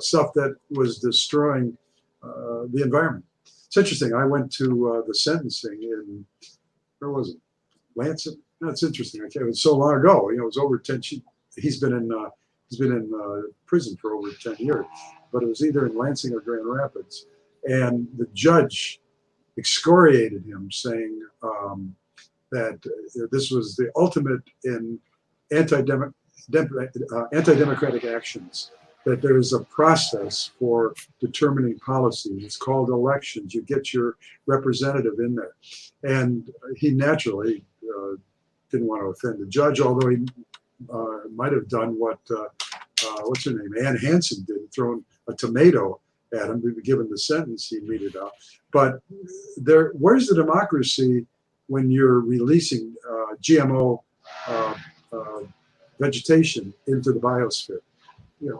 Speaker 2: stuff that was destroying the environment. It's interesting. I went to the sentencing in, where was it? Lansing. That's interesting. It was so long ago. It was over 10. He's been in prison for over 10 years, but it was either in Lansing or Grand Rapids, and the judge excoriated him, saying that this was the ultimate in anti-democratic actions. That there is a process for determining policies. It's called elections. You get your representative in there. And he naturally didn't want to offend the judge, although he might have done what, what's her name, Ann Hansen did, thrown a tomato at him, given the sentence he meted out. But where's the democracy when you're releasing GMO vegetation into the biosphere?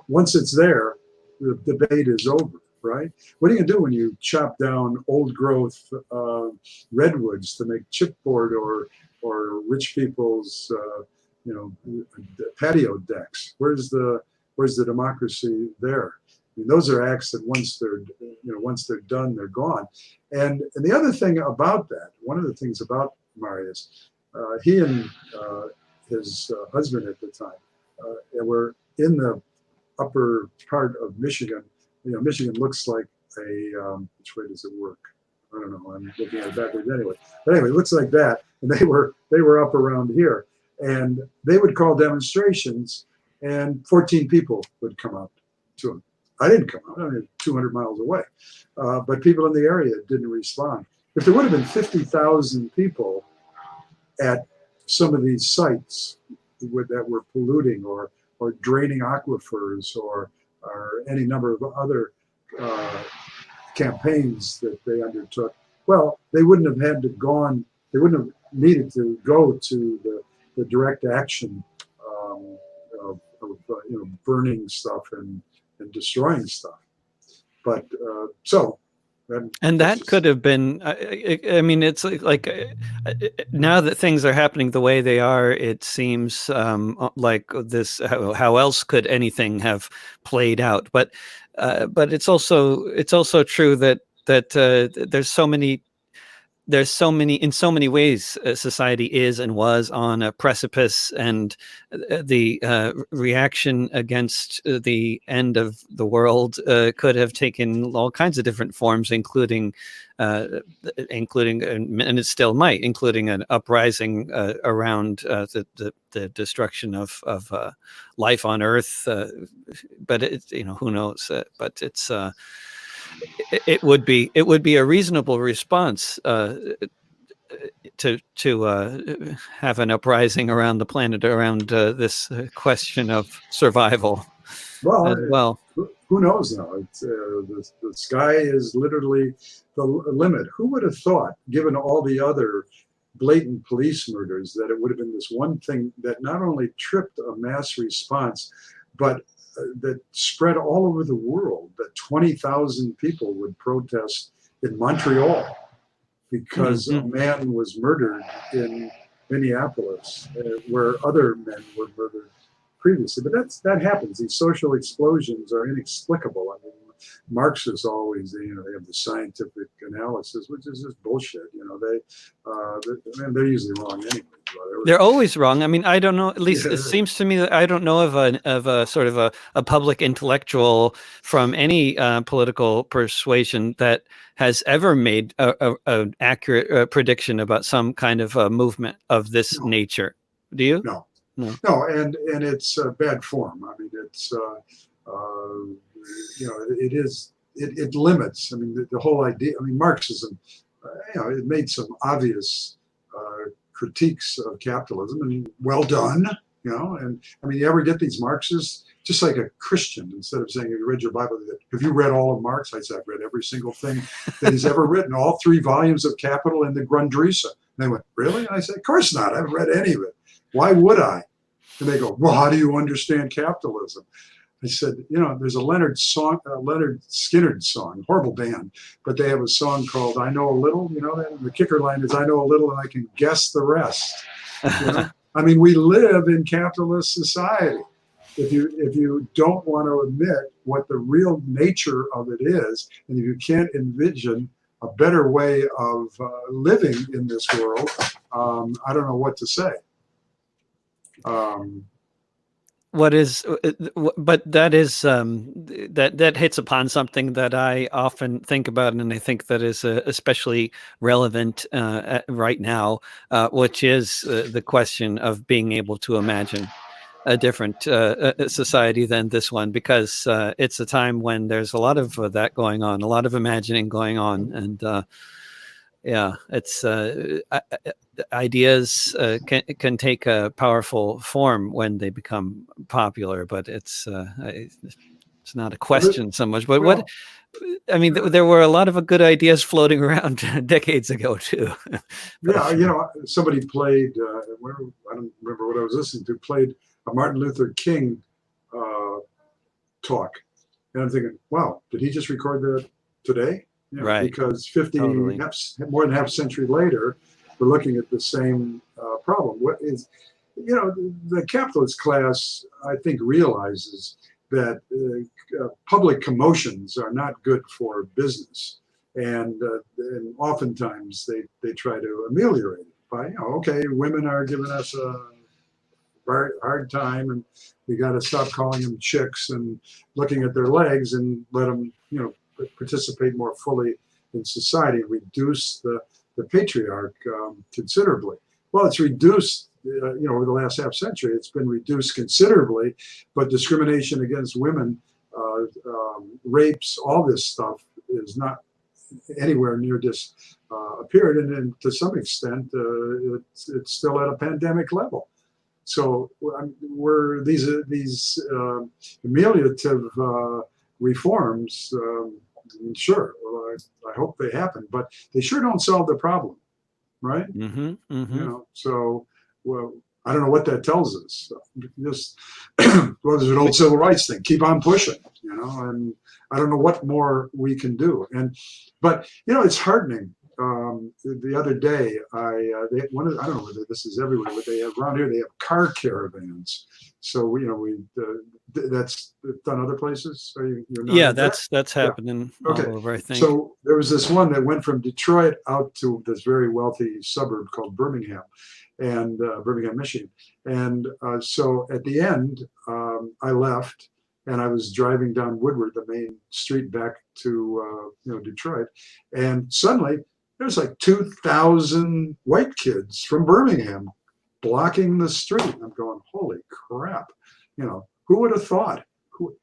Speaker 2: Once it's there, the debate is over, right? What are you gonna do when you chop down old growth redwoods to make chipboard or rich people's patio decks? Where's the democracy there? I mean, those are acts that once they're done, they're gone. And the other thing about that, one of the things about Marius, he and his husband at the time were in the upper part of Michigan. Michigan looks like a, which way does it work? I don't know, I'm looking at it backwards anyway. But anyway, it looks like that. And they were up around here. And they would call demonstrations, and 14 people would come out to them. I didn't come out, I mean, 200 miles away. But people in the area didn't respond. If there would have been 50,000 people at some of these sites that were polluting or draining aquifers or any number of other campaigns that they undertook, well, they wouldn't have needed to go to the direct action of burning stuff and destroying stuff. But
Speaker 1: and that could have been, I mean, it's like now that things are happening the way they are, it seems like this, how else could anything have played out? But it's also true that there's so many, in so many ways, society is and was on a precipice, and the reaction against the end of the world could have taken all kinds of different forms, including, and it still might, including an uprising around the destruction of life on Earth. But who knows? But it's. It would be a reasonable response to have an uprising around the planet around this question of survival.
Speaker 2: Well, who knows now? The sky is literally the limit. Who would have thought, given all the other blatant police murders, that it would have been this one thing that not only tripped a mass response, but that spread all over the world, that 20,000 people would protest in Montreal because a man was murdered in Minneapolis, where other men were murdered previously. But that happens. These social explosions are inexplicable. I mean, Marxists always, they have the scientific analysis, which is just bullshit. They're usually wrong anyway.
Speaker 1: They're always wrong. I mean, I don't know. At least it seems to me that I don't know of a sort of a public intellectual from any political persuasion that has ever made an accurate prediction about some kind of a movement of this nature. Do you?
Speaker 2: No, and it's bad form. I mean, it's it is it limits. I mean, the whole idea. I mean, Marxism, it made some obvious critiques of capitalism, and well done. And I mean, you ever get these Marxists, just like a Christian, instead of saying, have you read your Bible? Have you read all of Marx? I said, I've read every single thing that he's ever written, all 3 volumes of Capital and the Grundrisse. And they went, really? And I said, of course not. I haven't read any of it. Why would I? And they go, well, how do you understand capitalism? I said, there's a Leonard Skinner song, horrible band, but they have a song called I Know a Little, the kicker line is I know a little and I can guess the rest. I mean, we live in capitalist society. If you don't want to admit what the real nature of it is, and if you can't envision a better way of living in this world, I don't know what to say.
Speaker 1: But that is that hits upon something that I often think about, and I think that is especially relevant right now, which is the question of being able to imagine a different society than this one, because it's a time when there's a lot of that going on, a lot of imagining going on, and yeah, it's ideas can take a powerful form when they become popular, but it's not a question so much. But what I mean, there were a lot of good ideas floating around decades ago too.
Speaker 2: Yeah, somebody played. I don't remember what I was listening to. Played a Martin Luther King talk, and I'm thinking, wow, did he just record that today?
Speaker 1: Right.
Speaker 2: Because more than half a century later, we're looking at the same problem. What is, the capitalist class, I think, realizes that public commotions are not good for business, and oftentimes they try to ameliorate it by, okay, women are giving us a hard time, and we got to stop calling them chicks and looking at their legs and let them, participate more fully in society, reduce the patriarch considerably. Well, it's reduced, over the last half century, it's been reduced considerably, but discrimination against women, rapes, all this stuff is not anywhere near disappeared, and to some extent, it's still at a pandemic level. So we're these ameliorative reforms. Sure, well, I hope they happen, but they sure don't solve the problem, right?
Speaker 1: Mm-hmm, mm-hmm.
Speaker 2: So, well, I don't know what that tells us. Just, well, there's an old civil rights thing. Keep on pushing, and I don't know what more we can do. But it's heartening. The other day, I don't know whether this is everywhere, but they have around here. They have car caravans. So that's done other places.
Speaker 1: That's happening all over, I think.
Speaker 2: So there was this one that went from Detroit out to this very wealthy suburb called Birmingham, and Birmingham, Michigan. And so at the end, I left, and I was driving down Woodward, the main street, back to Detroit, and suddenly there's like 2,000 white kids from Birmingham blocking the street. I'm going, holy crap! Who would have thought?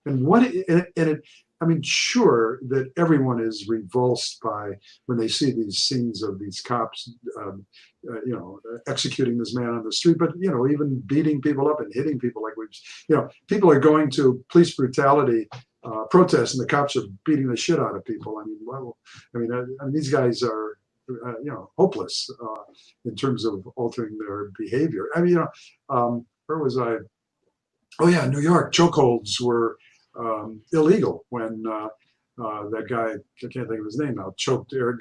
Speaker 2: I mean, sure that everyone is revulsed by when they see these scenes of these cops, executing this man on the street, but even beating people up and hitting people like people are going to police brutality protests, and the cops are beating the shit out of people. I mean, these guys are, hopeless in terms of altering their behavior. I mean, where was I? Oh yeah, New York, chokeholds were illegal when that guy, I can't think of his name now, choked Eric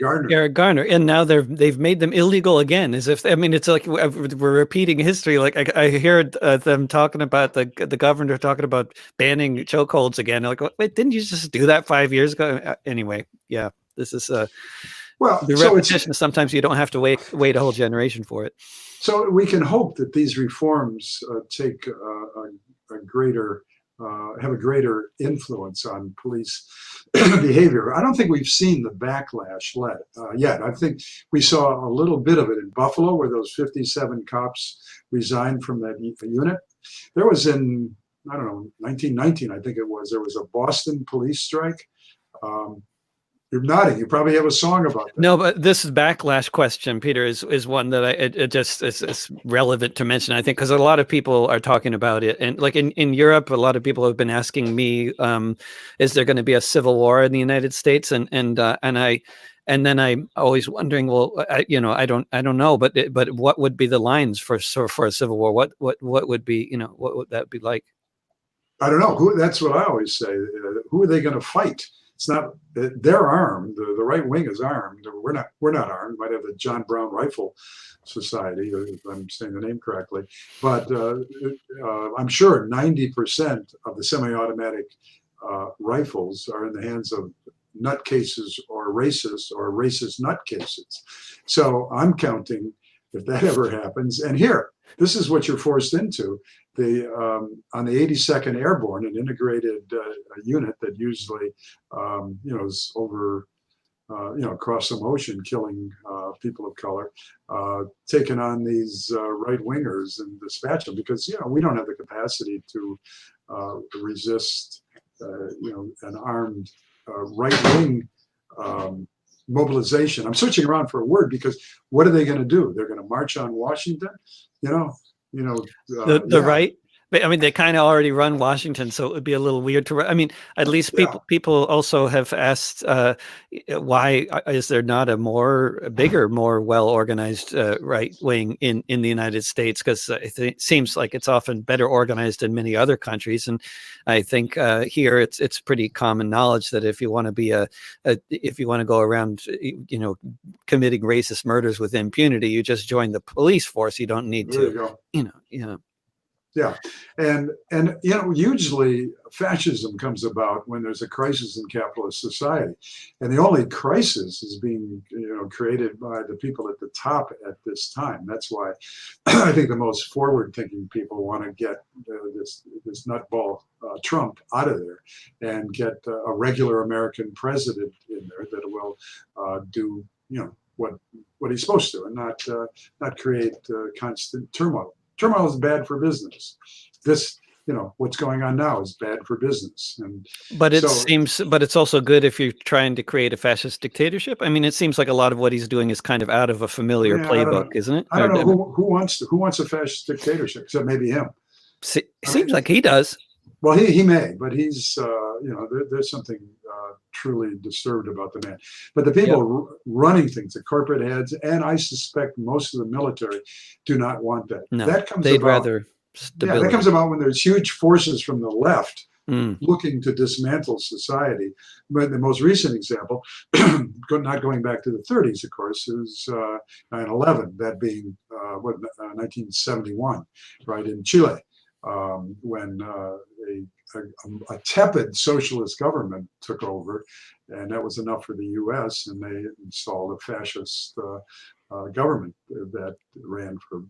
Speaker 2: Garner.
Speaker 1: And now they've made them illegal again, as if, I mean, it's like we're repeating history. Like I heard them talking about the governor talking about banning chokeholds again. Like, wait, didn't you just do that 5 years ago? Anyway, yeah, this is the repetition. Sometimes you don't have to wait a whole generation for it.
Speaker 2: So we can hope that these reforms take a greater have a greater influence on police behavior. I don't think we've seen the backlash yet. I think we saw a little bit of it in Buffalo, where those 57 cops resigned from that unit. There was in, I don't know, 1919, I think it was, there was a Boston police strike. Um, you're nodding. You probably have a song about that.
Speaker 1: No, but this backlash question, Peter, is one that it just it's relevant to mention, I think, because a lot of people are talking about it, and like in Europe, a lot of people have been asking me, is there going to be a civil war in the United States? And then I'm always wondering, well, I don't know, but what would be the lines for a civil war? What would be, what would that be like?
Speaker 2: I don't know. That's what I always say. Who are they going to fight? It's not. They're armed. The right wing is armed. We're not. We're not armed. Might have the John Brown Rifle Society, if I'm saying the name correctly. But I'm sure 90% of the semi-automatic rifles are in the hands of nutcases or racist nutcases. So I'm counting if that ever happens. And here, this is what you're forced into. On the 82nd Airborne, an integrated unit that usually, is over, across some ocean, killing people of color, taking on these right wingers and dispatch them because we don't have the capacity to resist, an armed right wing mobilization. I'm searching around for a word because what are they going to do? They're going to march on Washington, you know.
Speaker 1: The
Speaker 2: Yeah.
Speaker 1: right. But I mean, they kind of already run Washington, so it would be a little weird to. I mean, at least people also have asked, why is there not a bigger, more well organized right wing in the United States? Because it seems like it's often better organized in many other countries, and I think here it's pretty common knowledge that if you want to be if you want to go around, committing racist murders with impunity, you just join the police force. You don't need to,
Speaker 2: Yeah, and usually fascism comes about when there's a crisis in capitalist society, and the only crisis is being created by the people at the top at this time. That's why I think the most forward-thinking people want to get this nutball Trump out of there and get a regular American president in there that will do what he's supposed to and not create constant turmoil. Turmoil is bad for business. This, what's going on now is bad for business.
Speaker 1: But it's also good if you're trying to create a fascist dictatorship. I mean, it seems like a lot of what he's doing is kind of out of a familiar playbook, isn't it?
Speaker 2: I don't know who wants a fascist dictatorship, except maybe him.
Speaker 1: Seems like he does.
Speaker 2: Well, he may, but he's, there's something truly disturbed about the man. But the people running things, the corporate heads, and I suspect most of the military do not want that.
Speaker 1: No,
Speaker 2: they'd
Speaker 1: rather stability.
Speaker 2: Yeah, that comes about when there's huge forces from the left looking to dismantle society. But the most recent example, not going back to the 30s, of course, is 9/11, that being 1971, right, in Chile. When a tepid socialist government took over, and that was enough for the U.S. and they installed a fascist government that ran for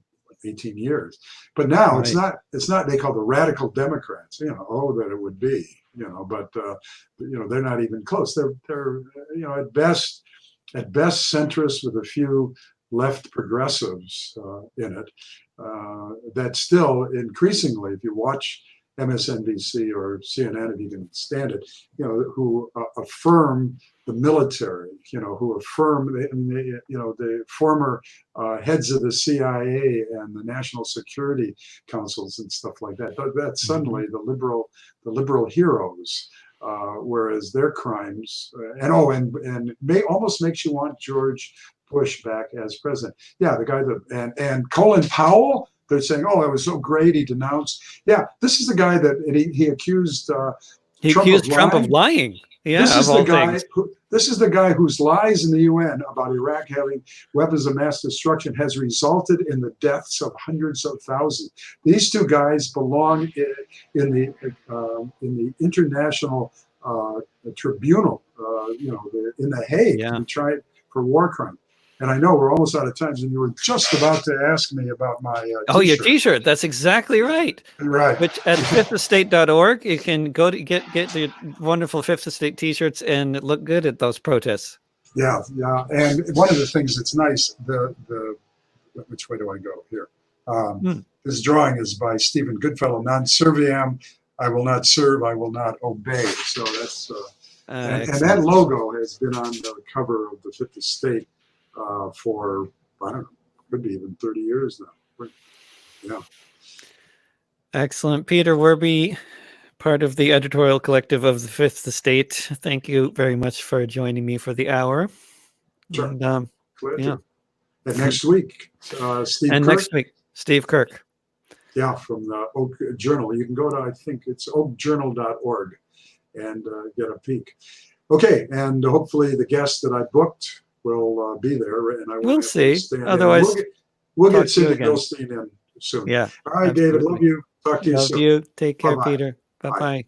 Speaker 2: 18 years. But now it's not. They call the radical Democrats. That it would be. But they're not even close. They're at best centrist with a few left progressives in it. That still increasingly, if you watch MSNBC or CNN, if you can stand it, who affirm the military, who affirm the former heads of the CIA and the national security councils and stuff like that. That's suddenly the liberal heroes. Whereas their crimes, and almost makes you want George Bush back as president. Yeah, the guy and Colin Powell, they're saying, oh, it was so great, he denounced. Yeah, this is the guy that he accused Trump of lying.
Speaker 1: Yeah,
Speaker 2: this is the guy whose lies in the UN about Iraq having weapons of mass destruction has resulted in the deaths of hundreds of thousands. These two guys belong in the international tribunal, in The Hague, to be tried for war crime. And I know we're almost out of time, and you were just about to ask me about my t-shirt.
Speaker 1: Your t-shirt. That's exactly right.
Speaker 2: Right.
Speaker 1: Which at fifthestate.org, you can go to get the wonderful Fifth Estate t-shirts and look good at those protests.
Speaker 2: Yeah. And one of the things that's nice, which way do I go here? This drawing is by Stephen Goodfellow, non serviam, I will not serve, I will not obey. So And that logo has been on the cover of the Fifth Estate for, I don't know, could be even 30 years now. Yeah.
Speaker 1: Excellent. Peter Werbe, part of the editorial collective of the Fifth Estate. Thank you very much for joining me for the hour.
Speaker 2: Sure.
Speaker 1: And,
Speaker 2: Glad
Speaker 1: yeah.
Speaker 2: to. And next week, Steve
Speaker 1: and
Speaker 2: Kirk.
Speaker 1: next week, Steve Kirk.
Speaker 2: Yeah, from the Oak Journal. You can go to, I think it's oakjournal.org and get a peek. Okay, and hopefully the guest that I booked will be there. And I
Speaker 1: We'll see. Otherwise,
Speaker 2: we'll get Cindy Goldstein in soon.
Speaker 1: Yeah.
Speaker 2: All right, absolutely. David. Love you. Talk to you soon.
Speaker 1: Love you. Take care,
Speaker 2: Bye-bye.
Speaker 1: Peter. Bye-bye.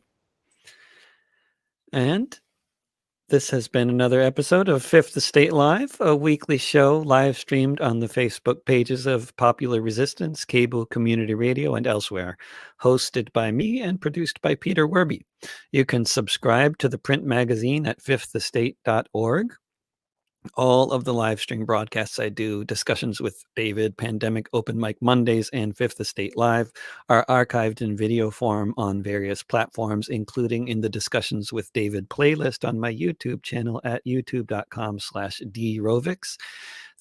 Speaker 1: And this has been another episode of Fifth Estate Live, a weekly show live streamed on the Facebook pages of Popular Resistance, Cable Community Radio, and elsewhere, hosted by me and produced by Peter Werbe. You can subscribe to the print magazine at fifthestate.org. All of the live stream broadcasts I do, discussions with David, Pandemic Open Mic Mondays, and Fifth Estate Live, are archived in video form on various platforms, including in the Discussions with David playlist on my YouTube channel at youtube.com/drovics.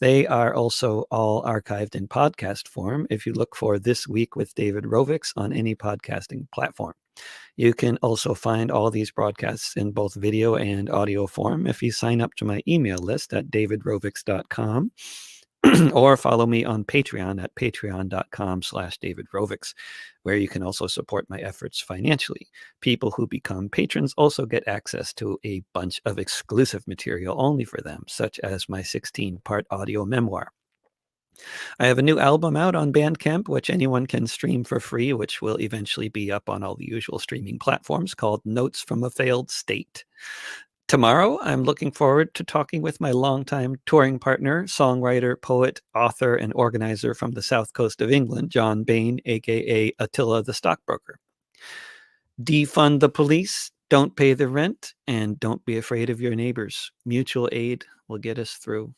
Speaker 1: They are also all archived in podcast form if you look for This Week with David Rovics on any podcasting platform. You can also find all these broadcasts in both video and audio form if you sign up to my email list at davidrovics.com or follow me on Patreon at patreon.com/davidrovics, where you can also support my efforts financially. People who become patrons also get access to a bunch of exclusive material only for them, such as my 16-part audio memoir. I have a new album out on Bandcamp, which anyone can stream for free, which will eventually be up on all the usual streaming platforms, called Notes from a Failed State. Tomorrow, I'm looking forward to talking with my longtime touring partner, songwriter, poet, author, and organizer from the south coast of England, John Bain, aka Attila the Stockbroker. Defund the police, don't pay the rent, and don't be afraid of your neighbors. Mutual aid will get us through.